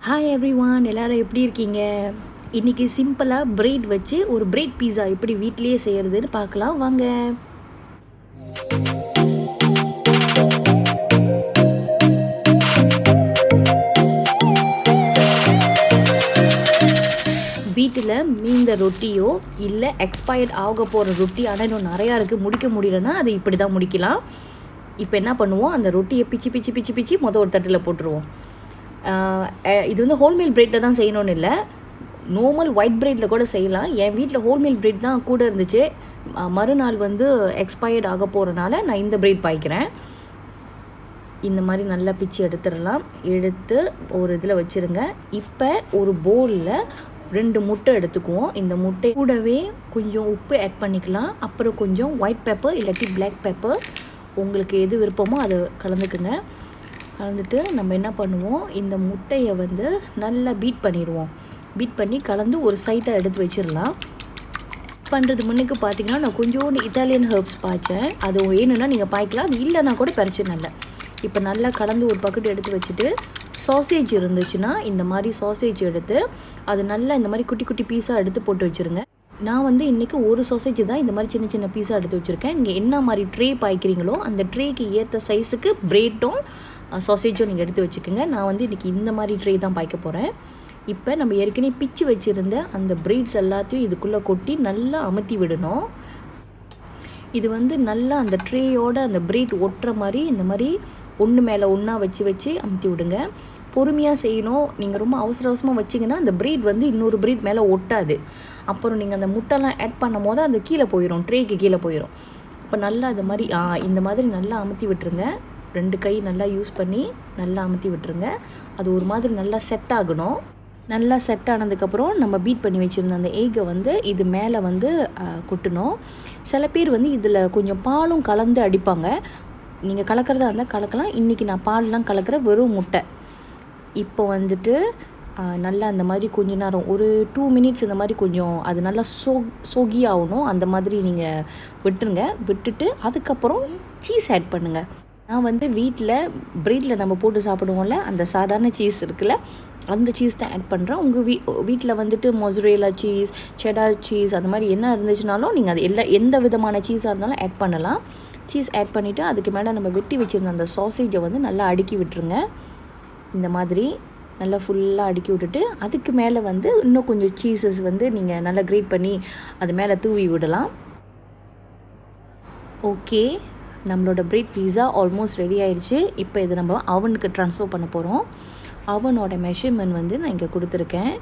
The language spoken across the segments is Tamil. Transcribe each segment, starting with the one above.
ஹாய் எவ்ரிவான், எல்லோரும் எப்படி இருக்கீங்க? இன்றைக்கி சிம்பிளாக பிரெட் வச்சு ஒரு பிரெட் பீஸா எப்படி வீட்டிலேயே செய்கிறதுன்னு பார்க்கலாம் வாங்க. வீட்டில் மீந்த ரொட்டியோ இல்லை எக்ஸ்பயர்ட் ஆக போகிற ரொட்டி, ஆனால் இன்னும் நிறையா இருக்குது, முடிக்க முடியலன்னா அது இப்படி தான் முடிக்கலாம். இப்போ என்ன பண்ணுவோம், அந்த ரொட்டியை பிச்சு பிச்சு பிச்சு பிச்சு ஒரு தட்டில் போட்டுருவோம். இது வந்து ஹோல்மீல் பிரெட்டில் தான் செய்யணும்னு இல்லை, நார்மல் ஒயிட் பிரெட்டில் கூட செய்யலாம். என் வீட்டில் ஹோல்மீல் பிரெட் தான் கூட இருந்துச்சு. மறுநாள் வந்து எக்ஸ்பயர்ட் ஆக போகிறனால நான் இந்த பிரெட் பாய்க்கிறேன். இந்த மாதிரி நல்லா பிச்சு எடுத்துடலாம். எடுத்து ஒரு இதில் வச்சுருங்க. இப்போ ஒரு பவுலில் 2 முட்டை எடுத்துக்குவோம். இந்த முட்டை கூடவே கொஞ்சம் உப்பு ஆட் பண்ணிக்கலாம். அப்புறம் கொஞ்சம் ஒயிட் பெப்பர் இல்லாட்டி பிளாக் பெப்பர், உங்களுக்கு எது விருப்பமோ அதை கலந்துக்குங்க. கலந்துட்டு நம்ம என்ன பண்ணுவோம், இந்த முட்டையை வந்து நல்லா பீட் பண்ணிடுவோம். பீட் பண்ணி கலந்து ஒரு சைட்டாக எடுத்து வச்சிடலாம். பண்ணுறது முன்னுக்கு பார்த்தீங்கன்னா நான் கொஞ்சோண்டு இட்டாலியன் ஹெர்ப்ஸ் பாய்ச்சேன். அது வேணும்னா நீங்கள் பாய்க்கலாம், அது இல்லைன்னா கூட பிரச்சனை இல்லை. இப்போ நல்லா கலந்து ஒரு பக்கெட் எடுத்து வச்சுட்டு, சாசேஜ் இருந்துச்சுன்னா இந்த மாதிரி சாசேஜ் எடுத்து அது நல்லா இந்த மாதிரி குட்டி குட்டி பீஸாக எடுத்து போட்டு வச்சுருங்க. நான் வந்து இன்றைக்கி ஒரு சாசேஜ் தான் இந்த மாதிரி சின்ன சின்ன பீஸாக எடுத்து வச்சுருக்கேன். நீங்கள் என்ன மாதிரி ட்ரே பாய்க்கிறீங்களோ அந்த ட்ரேக்கு ஏற்ற சைஸுக்கு பிரெட்டும் சாசேஜும் நீங்கள் எடுத்து வச்சுக்கோங்க. நான் வந்து இன்றைக்கி இந்த மாதிரி ட்ரே தான் பாய்க்க போகிறேன். இப்போ நம்ம ஏற்கனவே பிச்சு வச்சுருந்த அந்த பிரெட்ஸ் எல்லாத்தையும் இதுக்குள்ளே கொட்டி நல்லா அமுத்தி விடணும். இது வந்து நல்லா அந்த ட்ரேயோட அந்த பிரெட் ஒட்டுற மாதிரி இந்த மாதிரி ஒன்று மேலே ஒன்றா வச்சு வச்சு அமுத்தி விடுங்க. பொறுமையாக செய்யணும். நீங்கள் ரொம்ப அவசர அவசரமாக வச்சிங்கன்னா அந்த பிரெட் வந்து இன்னொரு பிரெட் மேலே ஒட்டாது. அப்புறம் நீங்கள் அந்த முட்டைலாம் ஆட் பண்ணும் போது அந்த கீழே போயிடும், ட்ரேக்கு கீழே போயிடும். இப்போ நல்லா அது மாதிரி இந்த மாதிரி நல்லா அமுத்தி விட்டுருங்க. 2 கை நல்லா யூஸ் பண்ணி நல்லா அமுத்தி விட்டுருங்க. அது ஒரு மாதிரி நல்லா செட் ஆகணும். நல்லா செட் ஆனதுக்கப்புறம் நம்ம பீட் பண்ணி வச்சுருந்த அந்த எக்கை வந்து இது மேலே வந்து கொட்டணும். சில பேர் வந்து இதில் கொஞ்சம் பாலும் கலந்து அடிப்பாங்க. நீங்கள் கலக்கிறதா இருந்தால் கலக்கலாம். இன்றைக்கி நான் பால்லாம் கலக்கிற வெறும் முட்டை. இப்போ வந்துட்டு நல்லா அந்த மாதிரி கொஞ்ச நேரம் ஒரு 2 மினிட்ஸ் இந்த மாதிரி கொஞ்சம் அது நல்லா சொகி ஆகணும். அந்த மாதிரி நீங்கள் விட்டுருங்க. விட்டுட்டு அதுக்கப்புறம் சீஸ் ஆட் பண்ணுங்கள். நான் வந்து வீட்டில் பிரெட்டில் நம்ம போட்டு சாப்பிடுவோம்ல, அந்த சாதாரண சீஸ் இருக்குல்ல, அந்த சீஸ் தான் ஆட் பண்ணுறேன். உங்கள் வீட்டில் வந்துட்டு மொசரேலா சீஸ், செடார் சீஸ் அந்த மாதிரி என்ன இருந்துச்சுனாலும் நீங்கள் அது எந்த விதமான சீஸாக இருந்தாலும் ஆட் பண்ணலாம். சீஸ் ஆட் பண்ணிவிட்டு அதுக்கு மேலே நம்ம வெட்டி வச்சுருந்த அந்த சாசேஜை வந்து நல்லா அடுக்கி விட்டுருங்க. இந்த மாதிரி நல்லா ஃபுல்லாக அடுக்கி விட்டுட்டு அதுக்கு மேலே வந்து இன்னும் கொஞ்சம் சீஸஸ் வந்து நீங்கள் நல்லா கிரேட் பண்ணி அது மேலே தூவி விடலாம். ஓகே, நம்மளோட பிரெட் பீஸா ஆல்மோஸ்ட் ரெடி ஆயிடுச்சு. இப்போ இதை நம்ம அவனுக்கு ட்ரான்ஸ்ஃபர் பண்ண போகிறோம். அவனோட மெஷர்மெண்ட் வந்து நான் இங்கே கொடுத்துருக்கேன்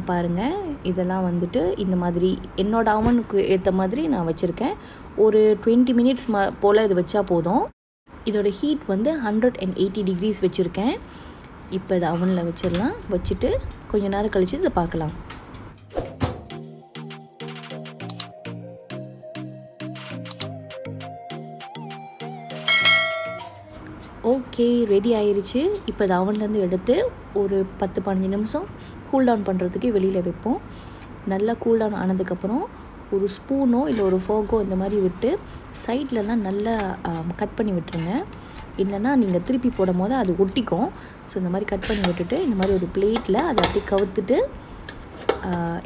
பாருங்கள். இதெல்லாம் வந்துட்டு இந்த மாதிரி என்னோடய அவனுக்கு ஏற்ற மாதிரி நான் வச்சுருக்கேன். ஒரு 20 மினிட்ஸ் போல் இது வச்சா போதும். இதோட ஹீட் வந்து 180 டிகிரிஸ் வச்சுருக்கேன். இப்போ இதை அவனில் வச்சிடலாம். வச்சுட்டு கொஞ்சம் நேரம் கழித்து இதை பார்க்கலாம். ஓகே, ரெடி ஆயிடுச்சு. இப்போ இது அவன்லேருந்து எடுத்து ஒரு 10-15 நிமிஷம் கூல் டவுன் பண்ணுறதுக்கு வெளியில் வைப்போம். நல்லா கூல் டவுன் ஆனதுக்கப்புறம் ஒரு ஸ்பூனோ இல்லை ஒரு ஃபோர்க்கோ இந்த மாதிரி விட்டு சைட்லலாம் நல்லா கட் பண்ணி விட்டுருங்க. இல்லைன்னா நீங்கள் திருப்பி போடும் போது அது ஒட்டிக்கும். ஸோ இந்த மாதிரி கட் பண்ணி விட்டுட்டு இந்த மாதிரி ஒரு பிளேட்டில் அதை அப்படியே கவுத்துட்டு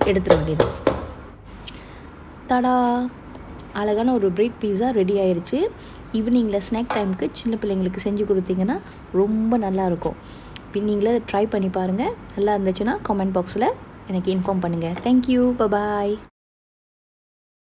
எடுத்துட வேண்டியது. தடா, அழகான ஒரு பிரெட் பீஸா ரெடி ஆயிடுச்சு. ஈவினிங்கில் ஸ்நாக் டைமுக்கு சின்ன பிள்ளைங்களுக்கு செஞ்சு கொடுத்தீங்கன்னா ரொம்ப நல்லாயிருக்கும். நீங்களே ட்ரை பண்ணி பாருங்கள். நல்லா இருந்துச்சுன்னா கமெண்ட் பாக்ஸில் எனக்கு இன்ஃபார்ம் பண்ணுங்கள். Thank you, bye bye.